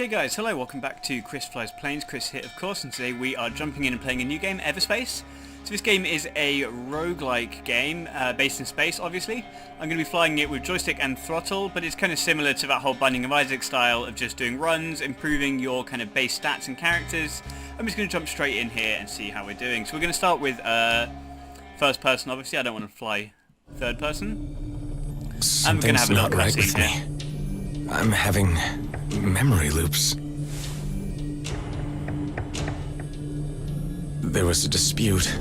Okay guys, hello, welcome back to Chris Flies Planes. Chris here of course, and today we are jumping in and playing a new game, Everspace. So this game is a roguelike game, based in space obviously. I'm going to be flying it with joystick and throttle, but it's kind of similar to that whole Binding of Isaac style of just doing runs, improving your kind of base stats and characters. I'm just going to jump straight in here and see how we're doing. So we're going to start with first person obviously, I don't want to fly third person. And we're going to have a little not right with cutscene me. I'm having memory loops. There was a dispute.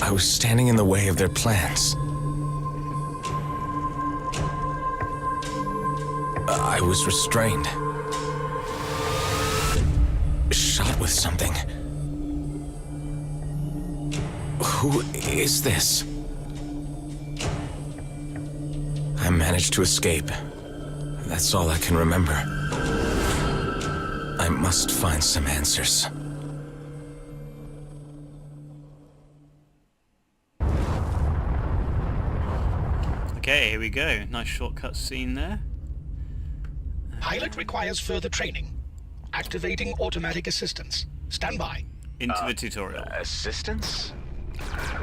I was standing in the way of their plans. I was restrained. Shot with something. Who is this? I managed to escape. That's all I can remember. I must find some answers. Okay, here we go. Nice shortcut scene there. Pilot requires further training. Activating automatic assistance. Stand by. Into the tutorial. Assistance?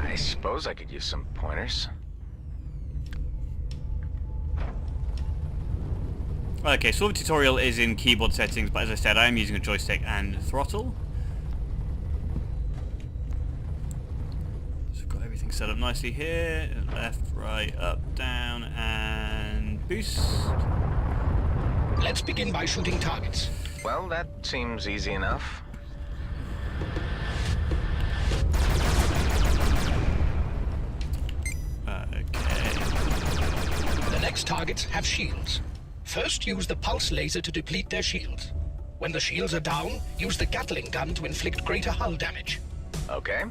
I suppose I could use some pointers. Okay, so the tutorial is in keyboard settings, but as I said, I am using a joystick and throttle. So we've got everything set up nicely here. Left, right, up, down, and boost. Let's begin by shooting targets. Well, that seems easy enough. Okay. The next targets have shields. First, use the pulse laser to deplete their shields. When the shields are down, use the Gatling gun to inflict greater hull damage. Okay,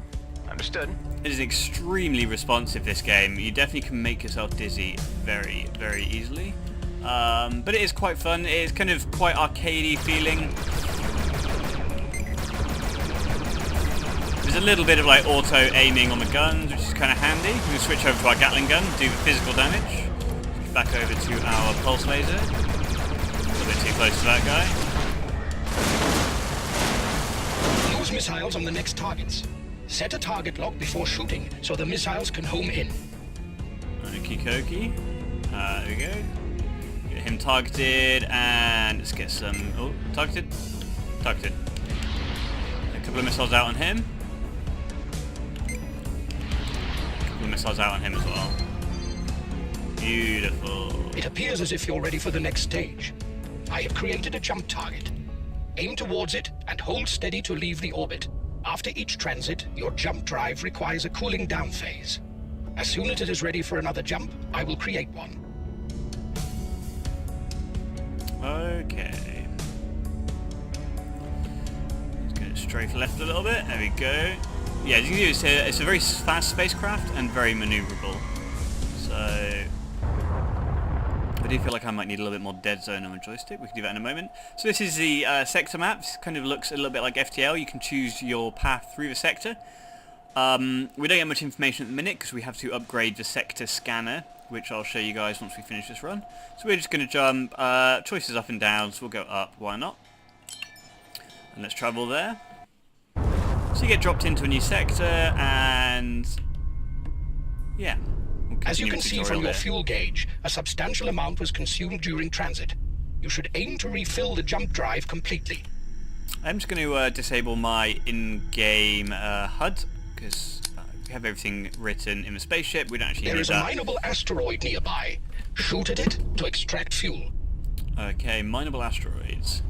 understood. It is extremely responsive, this game. You definitely can make yourself dizzy very, very easily. But it is quite fun. It is kind of quite arcadey feeling. There's a little bit of like auto aiming on the guns, which is kind of handy. We can switch over to our Gatling gun, do the physical damage. Back over to our pulse laser. A little bit too close to that guy. Use missiles on the next targets. Set a target lock before shooting so the missiles can home in. Okie dokie. There we go. Get him targeted, and let's get some... Oh, targeted. Targeted. A couple of missiles out on him. A couple of missiles out on him as well. Beautiful. It appears as if you're ready for the next stage. I have created a jump target. Aim towards it and hold steady to leave the orbit. After each transit, your jump drive requires a cooling down phase. As soon as it is ready for another jump, I will create one. Okay. Let's go straight left a little bit. There we go. Yeah, as you can see, it's a very fast spacecraft and very maneuverable. So... I do feel like I might need a little bit more dead zone on the joystick. We can do that in a moment. So this is the sector map. This kind of looks a little bit like FTL. You can choose your path through the sector. We don't get much information at the minute because we have to upgrade the sector scanner, which I'll show you guys once we finish this run. So we're just going to jump. Choices up and down, so we'll go up. Why not? And let's travel there. So you get dropped into a new sector, and yeah. As you can see from your fuel gauge, a substantial amount was consumed during transit. You should aim to refill the jump drive completely. I'm just going to disable my in-game HUD, because we have everything written in the spaceship. We don't actually need that. There is a mineable asteroid nearby. Shoot at it to extract fuel. Okay, mineable asteroids.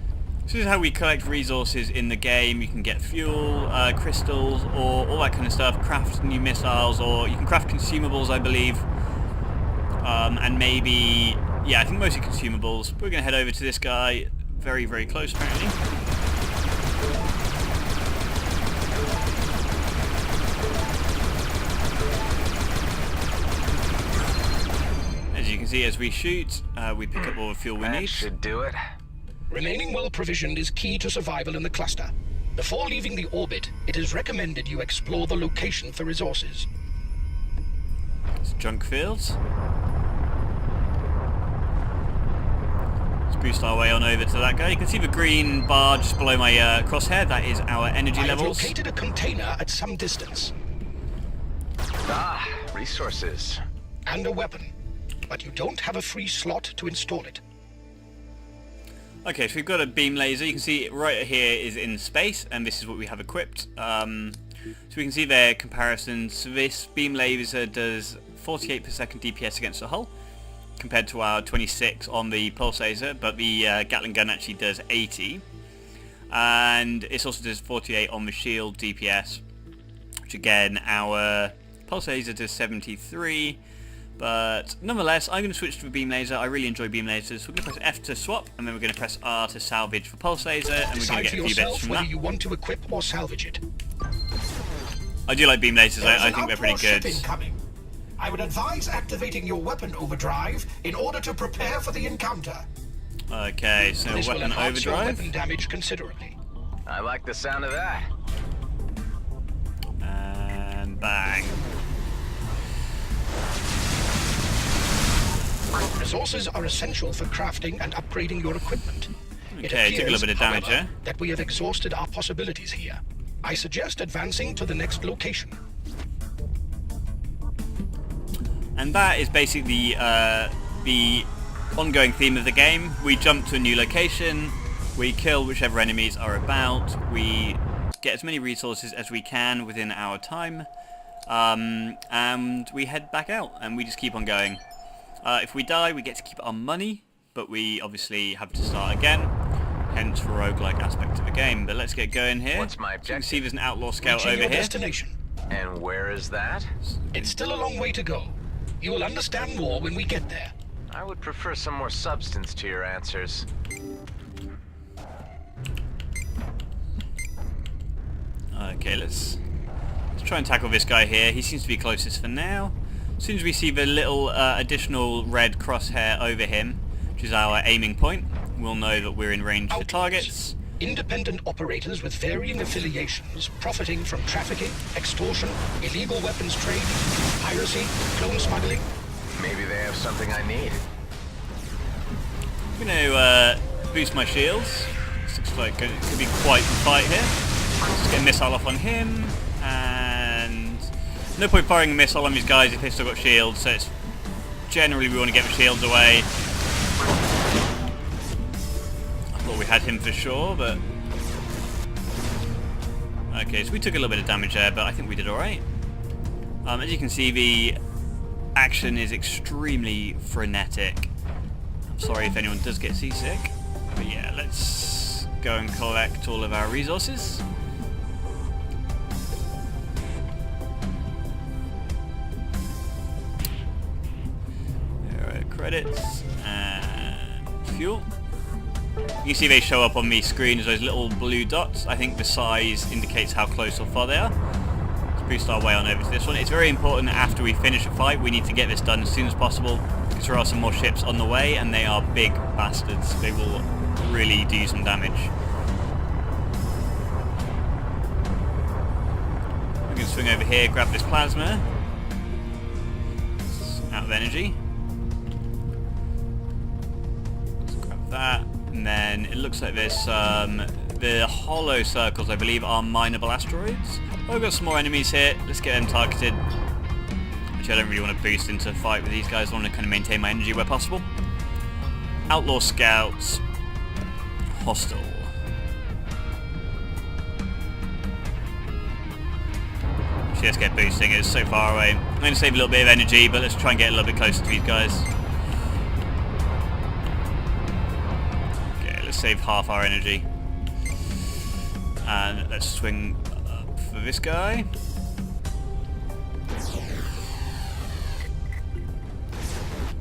This is how we collect resources in the game. You can get fuel, crystals, or all that kind of stuff, craft new missiles, or you can craft consumables, I believe. And maybe, yeah, I think mostly consumables. We're going to head over to this guy, very, very close apparently. As you can see, as we shoot, we pick up all the fuel we need. That should do it. Remaining well provisioned is key to survival in the cluster. Before leaving the orbit, it is recommended you explore the location for resources. It's junk fields. boost our way on over to that guy. You can see the green bar just below my crosshair. That is our energy I have levels. located a container at some distance. Ah, resources. And a weapon. But you don't have a free slot to install it. Okay, so we've got a beam laser. You can see right here is in space, and this is what we have equipped. So we can see their comparisons. This beam laser does 48 per second DPS against the hull, compared to our 26 on the pulse laser, but the Gatling gun actually does 80. And it also does 48 on the shield DPS, which again, our pulse laser does 73. But nonetheless, I'm going to switch to the beam laser. I really enjoy beam lasers. So we're going to press F to swap, and then we're going to press R to salvage for pulse laser, and we're going to get a few bits from whether that. you want to equip or salvage it. I do like beam lasers. I think they're pretty good. I would advise activating your weapon overdrive in order to prepare for the encounter. Okay, so This will weapon enhance your overdrive. weapon damage considerably. I like the sound of that. And bang. Resources are essential for crafting and upgrading your equipment. It Okay, took a little appears, bit of damage however, there. that we have exhausted our possibilities here. I suggest advancing to the next location. And that is basically the ongoing theme of the game. We jump to a new location, we kill whichever enemies are about, we get as many resources as we can within our time, and we head back out, and we just keep on going. If we die, we get to keep our money, but we obviously have to start again, hence the roguelike aspect of the game. But let's get going here. What's my So you can objective? see there's an outlaw scout Reaching over your here. destination. And where is that? It's still a long way to go. You will understand more when we get there. I would prefer some more substance to your answers. Okay, let's try and tackle this guy here. He seems to be closest for now. As soon as we see the little additional red crosshair over him, which is our aiming point, we'll know that we're in range for targets. Independent operators with varying affiliations, profiting from trafficking, extortion, illegal weapons trade, piracy, clone smuggling. Maybe they have something I need. I'm going to boost my shields. This looks like it could be quite the fight here. Let's get a missile off on him, and no point firing a missile on these guys if they've still got shields, so it's generally we want to get the shields away. I thought we had him for sure, but... Okay, so we took a little bit of damage there, but I think we did alright. As you can see, the action is extremely frenetic. I'm sorry if anyone does get seasick, but yeah, let's go and collect all of our resources. There are credits and fuel. You can see they show up on the screen as those little blue dots. I think the size indicates how close or far they are. Let's boost our way on over to this one. It's very important after we finish a fight, we need to get this done as soon as possible, because there are some more ships on the way and they are big bastards. They will really do some damage. We can swing over here, grab this plasma. It's out of energy. Let's grab that. And then it looks like there's the hollow circles, I believe, are mineable asteroids. Oh, we've got some more enemies here. Let's get them targeted. Actually, I don't really want to boost into a fight with these guys. I want to kind of maintain my energy where possible. Outlaw scouts. Hostile. Actually, let's get boosting. It's so far away. I'm going to save a little bit of energy, but let's try and get a little bit closer to these guys. Save half our energy, and let's swing up for this guy.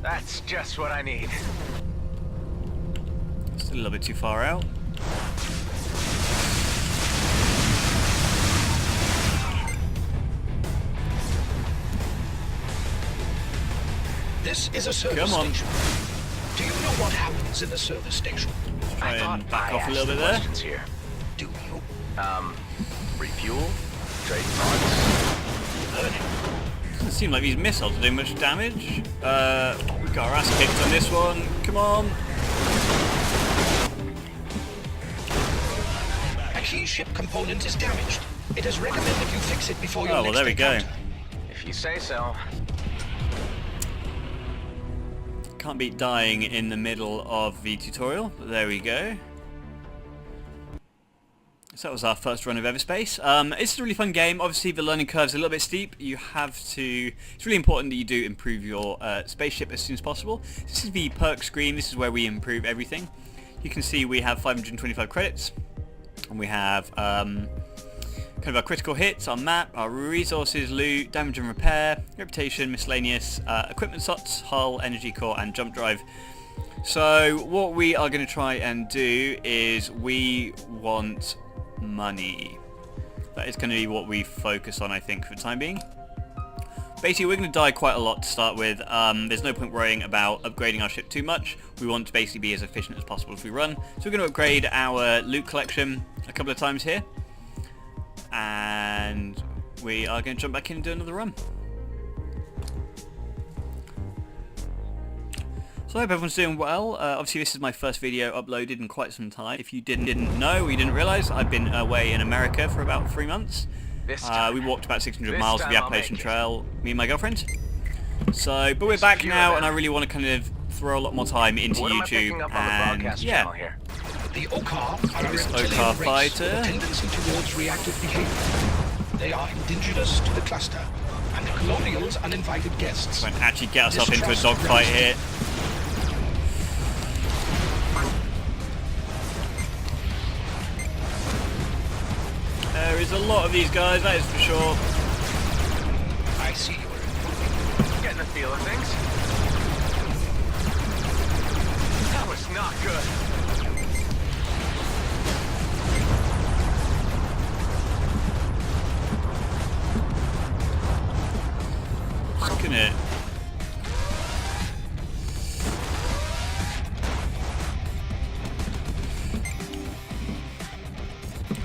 That's just what I need. Still a little bit too far out. This is a service station. Do you know what happens in the service station? Try and back off a little bit there. Here. Do you? Refuel? Trade parts? Doesn't seem like these missiles are doing much damage. We got our ass kicked on this one. Come on. key ship component is damaged. It is recommended you fix it before your Oh, well, next there we go. encounter. If you say so. Can't beat dying in the middle of the tutorial, but there we go. So that was our first run of Everspace. It's a really fun game. Obviously the learning curve's a little bit steep. You have to... It's really important that you do improve your spaceship as soon as possible. This is the perk screen. This is where we improve everything. You can see we have 525 credits. And we have kind of our critical hits, our map, our resources, loot, damage and repair, reputation, miscellaneous, equipment slots, hull, energy core and jump drive. So what we are going to try and do is we want money. That is going to be what we focus on, I think, for the time being. Basically, we're going to die quite a lot to start with. There's no point worrying about upgrading our ship too much. We want to basically be as efficient as possible as we run. So we're going to upgrade our loot collection a couple of times here. And we are going to jump back in and do another run. So I hope everyone's doing well. Obviously this is my first video uploaded in quite some time. If you didn't know or you didn't realise, I've been away in America for about 3 months. We walked about 600 miles of the Appalachian Trail, me and my girlfriend. So, but we're back now, and I really want to kind of throw a lot more time into YouTube. And yeah, the Okar are a reptilian Okar race fighter. with a tendency towards reactive behavior. They are indigenous to the cluster and colonials uninvited guests. Trying to actually get ourselves into a dogfight here. There is a lot of these guys, that is for sure. I see you. Getting the feel of things. That was not good. Just gonna...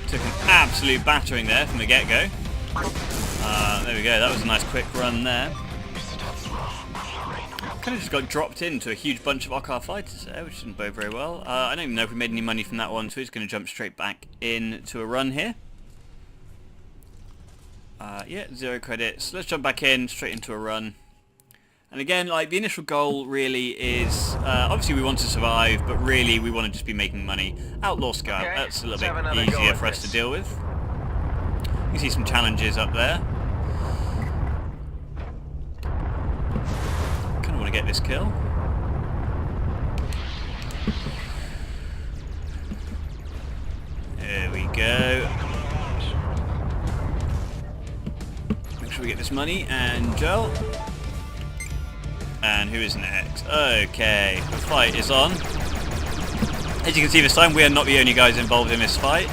Took an absolute battering there from the get-go. There we go, that was a nice quick run there. Kind of just got dropped into a huge bunch of Okar fighters there, which didn't bode very well. I don't even know if we made any money from that one, so we're just going to jump straight back into a run here. Yeah, 0 credits. Let's jump back in, straight into a run. And again, like, the initial goal really is, obviously we want to survive, but really we want to just be making money. Outlaw Scout, Okay, that's a little let's have bit another go easier at for us to this. deal with. You can see some challenges up there. Kind of want to get this kill. There we go. Make sure we get this money, and Joel. And who is next? Okay, the fight is on. As you can see this time, we are not the only guys involved in this fight.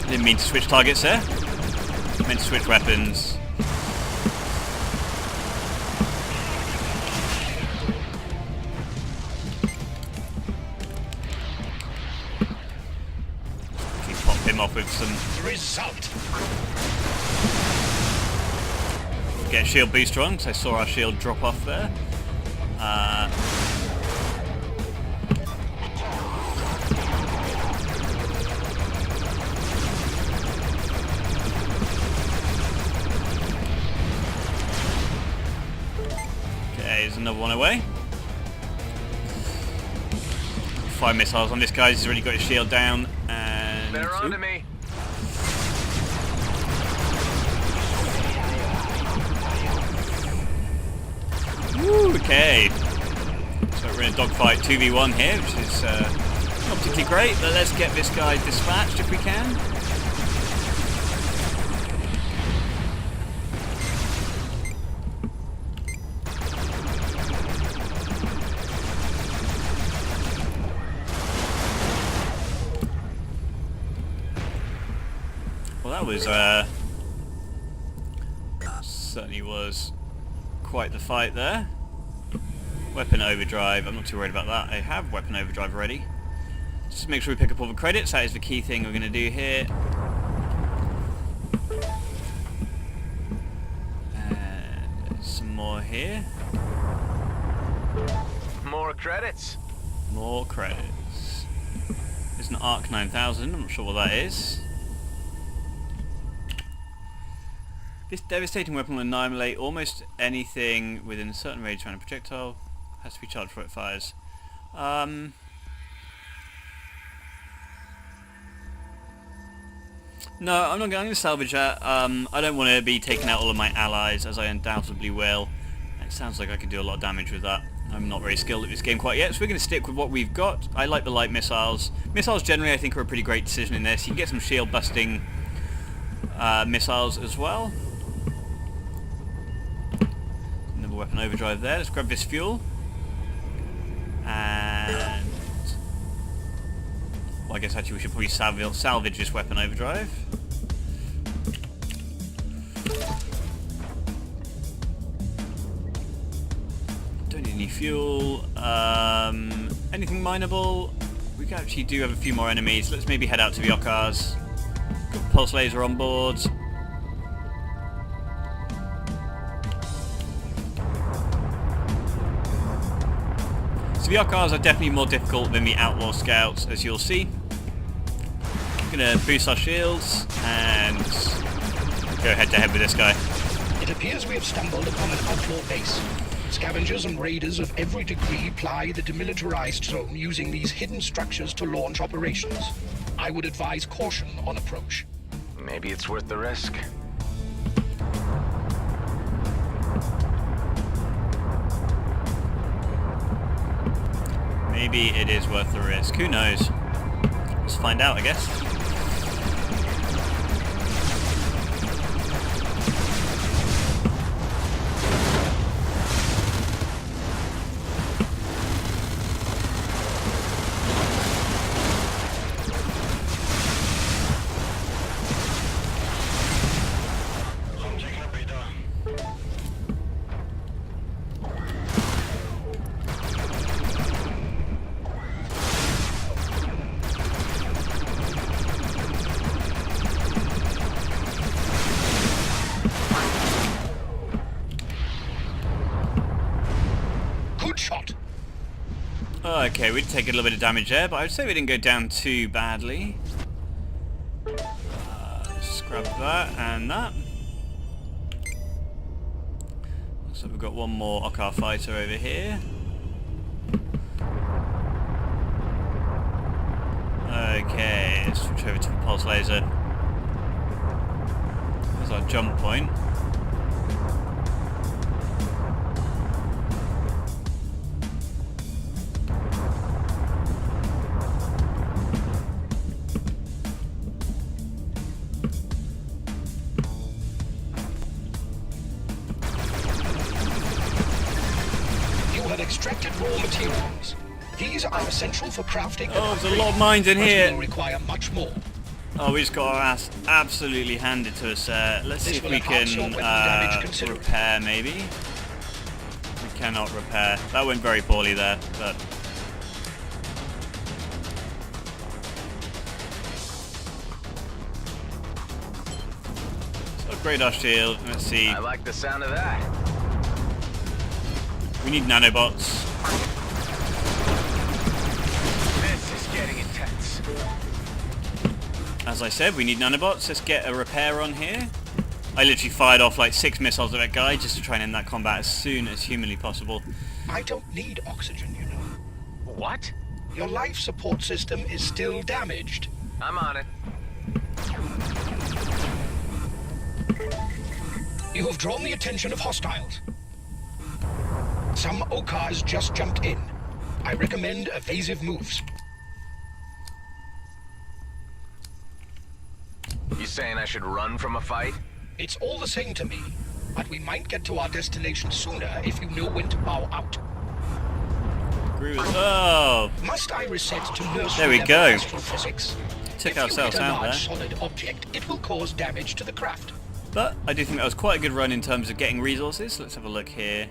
Didn't mean to switch targets there. Meant to switch weapons. We pop him off with some... Result. Get shield booster on, because I saw our shield drop off there. Okay, there's another one away. 5 missiles on this guy, he's already got his shield down, and... They're onto me. Woo, okay. So we're in a dogfight 2v1 here, which is not particularly great, but let's get this guy dispatched if we can. Well, that was certainly was quite the fight there. Weapon overdrive, I'm not too worried about that. I have weapon overdrive already. Just make sure we pick up all the credits, that is the key thing we're going to do here. And some more here. More credits. More credits. There's an Arc 9000, I'm not sure what that is. This devastating weapon will annihilate almost anything within a certain range around a projectile. Has to be charged before it fires. No, I'm going to salvage that. I don't want to be taking out all of my allies, as I undoubtedly will. It sounds like I could do a lot of damage with that. I'm not very skilled at this game quite yet, so we're going to stick with what we've got. I like the light missiles. Missiles generally I think are a pretty great decision in this. You can get some shield busting missiles as well. Another weapon overdrive there. Let's grab this fuel. And... well, I guess actually we should probably salvage this weapon overdrive. Don't need any fuel. Anything mineable? We actually do have a few more enemies. Let's maybe head out to the Ockars. Got pulse laser on board. So the Ockars are definitely more difficult than the Outlaw Scouts, as you'll see. I'm going to boost our shields and go head to head with this guy. It appears we have stumbled upon an outlaw base. Scavengers and raiders of every degree ply the demilitarized zone using these hidden structures to launch operations. I would advise caution on approach. Maybe it's worth the risk. Maybe it is worth the risk. Who knows? Let's find out, I guess. Okay, we did take a little bit of damage there, but I would say we didn't go down too badly. Let's grab that and that. So we've got one more Ockar fighter over here. Okay, let's switch over to the pulse laser. There's our jump point. Extracted raw materials. These are essential for crafting. Oh, there's a lot of mines in here. Will require much more. Oh, we just got our ass absolutely handed to us. Let's see if we can repair, maybe. We cannot repair. That went very poorly there, but... so upgrade our shield. Let's see. I like the sound of that. We need nanobots. This is getting intense. As I said, we need nanobots. Let's get a repair on here. I literally fired off like 6 missiles at that guy just to try and end that combat as soon as humanly possible. I don't need oxygen, you know. What? Your life support system is still damaged. I'm on it. You have drawn the attention of hostiles. Some Ockars just jumped in. I recommend evasive moves. You saying I should run from a fight? It's all the same to me, but we might get to our destination sooner if you know when to bow out. Agree with... oh! Must I reset to nursery there we level go. astrophysics? Took If ourselves you hit a out there. large solid object, it will cause damage to the craft. But I do think that was quite a good run in terms of getting resources. Let's have a look here.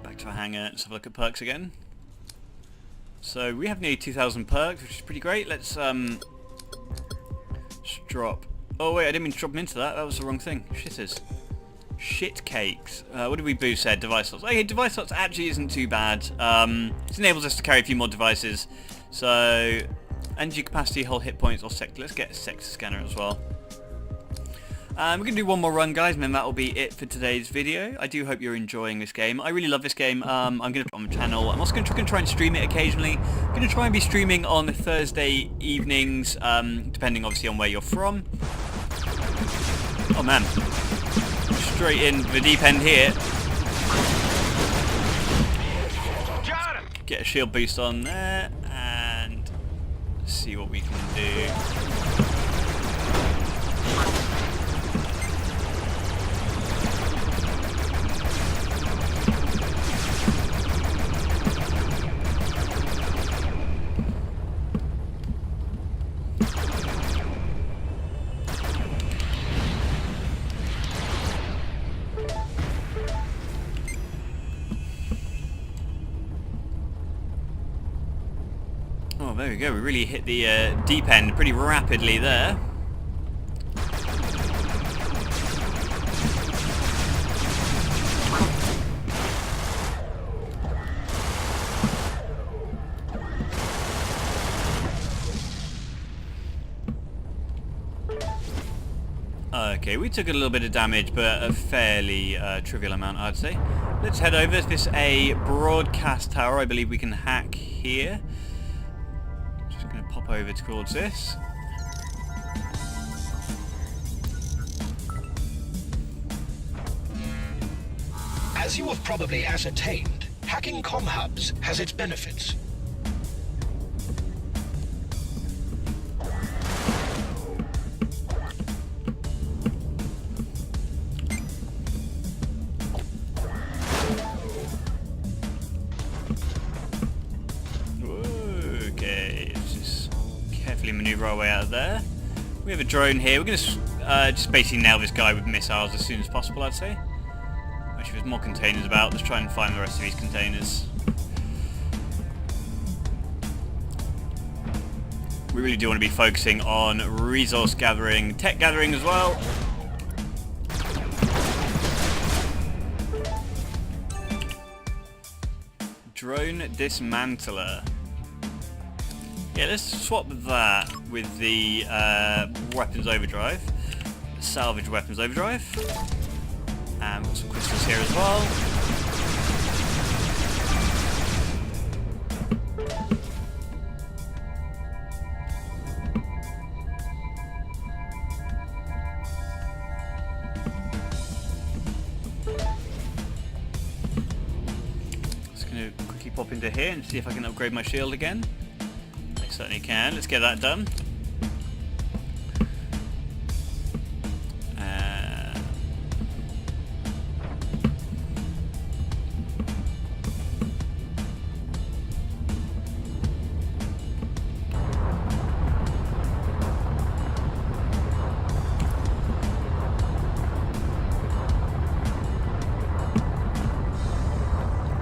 Back to our hangar. Let's have a look at perks again. So we have nearly 2,000 perks, which is pretty great. Let's drop. Oh wait, I didn't mean to drop them into that. That was the wrong thing. Shitters. Shit cakes. What did we boost there? Device slots. Okay, device slots actually isn't too bad. It enables us to carry a few more devices. So, energy capacity, whole hit points, or sector. Let's get a sector scanner as well. We're going to do one more run, guys, and then that will be it for today's video. I do hope you're enjoying this game. I really love this game. I'm going to put it on the channel. I'm also going to try and stream it occasionally. I'm going to try and be streaming on Thursday evenings, depending obviously on where you're from. Oh man. Straight in the deep end here. Got him! Get a shield boost on there, and see what we can do. Oh, there we go. We really hit the deep end pretty rapidly there. Okay, we took a little bit of damage, but a fairly trivial amount, I'd say. Let's head over. Is this a broadcast tower? I believe we can hack here. Just going to pop over towards this. As you have probably ascertained, hacking comm hubs has its benefits. Okay, let's just carefully maneuver our way out of there. We have a drone here. We're going to just basically nail this guy with missiles as soon as possible, I'd say. Actually, there's more containers about. Let's try and find the rest of these containers. We really do want to be focusing on resource gathering, tech gathering as well. Drone dismantler. Yeah, let's swap that with the weapons overdrive. Salvage weapons overdrive. And got some crystals here as well. Just going to quickly pop into here and see if I can upgrade my shield again. I certainly can. Let's get that done.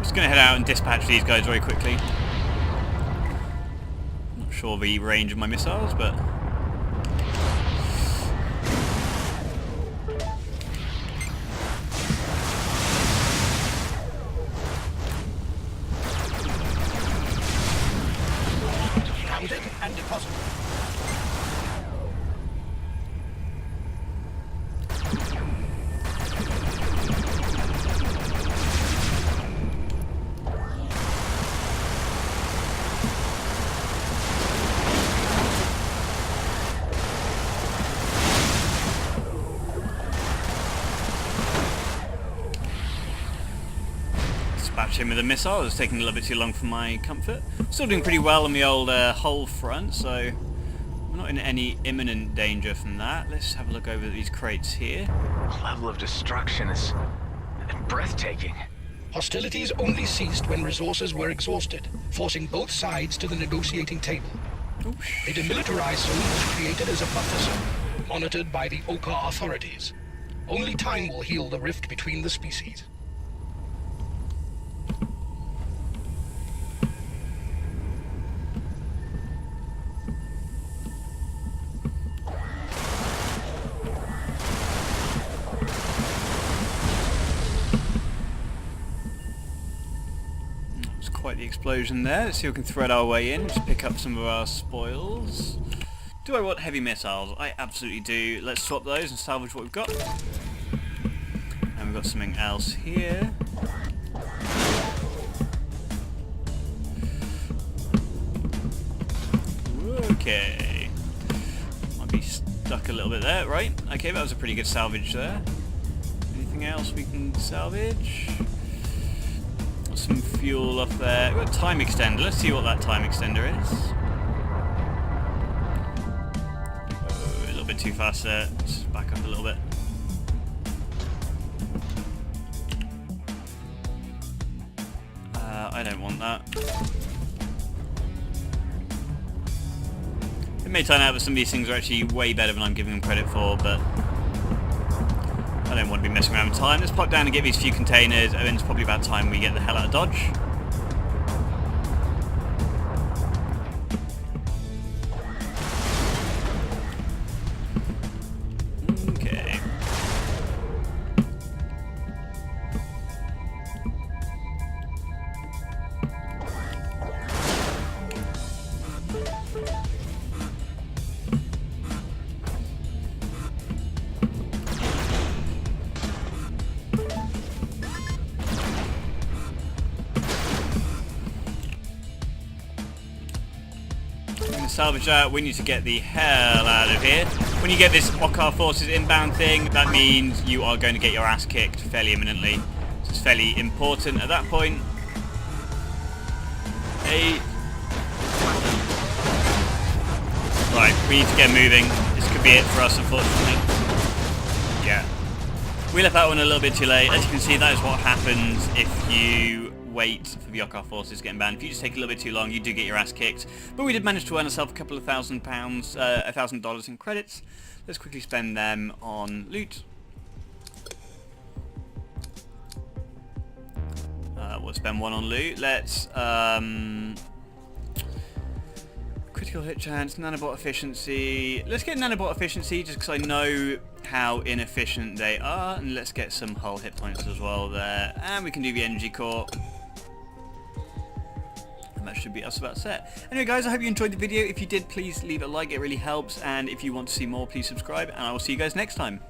Going to head out and dispatch these guys very quickly. Not sure the range of my missiles, but Grounded and deposited. dispatch him with a missile. It's taking a little bit too long for my comfort. Still doing pretty well on the old hull front, so we're not in any imminent danger from that. Let's have a look over these crates here. The level of destruction is breathtaking. Hostilities only ceased when resources were exhausted, forcing both sides to the negotiating table. Oh, A demilitarized zone was created as a buffer zone, monitored by the Oka authorities. Only time will heal the rift between the species. the explosion there. Let's see if we can thread our way in. Just pick up some of our spoils. Do I want heavy missiles? I absolutely do. Let's swap those and salvage what we've got. And we've got something else here. Okay. Might be stuck a little bit there, right? Okay, that was a pretty good salvage there. Anything else we can salvage? Got some fuel up there. We've got a time extender. Let's see what that time extender is. Oh, a little bit too fast there. Let's back up a little bit. I don't want that. It may turn out that some of these things are actually way better than I'm giving them credit for, but I don't want to be messing around with time. Let's pop down and get these few containers, and then it's probably about time we get the hell out of Dodge. Okay. Salvage that. We need to get the hell out of here. When you get this HOTAS forces inbound thing, that means you are going to get your ass kicked fairly imminently. So it's fairly important at that point. Hey. Right, we need to get moving. This could be it for us, unfortunately. Yeah. We left that one a little bit too late. As you can see, that is what happens if you wait for the HOTAS forces getting banned. If you just take a little bit too long, you do get your ass kicked. But we did manage to earn ourselves a couple of $1,000 in credits. Let's quickly spend them on loot. We'll spend one on loot. Let's critical hit chance, nanobot efficiency. Let's get nanobot efficiency just because I know how inefficient they are, and let's get some hull hit points as well there. And we can do the energy core. That should be us about set. Anyway guys, I hope you enjoyed the video. If you did, please leave a like, it really helps, and if you want to see more, please subscribe, and I will see you guys next time.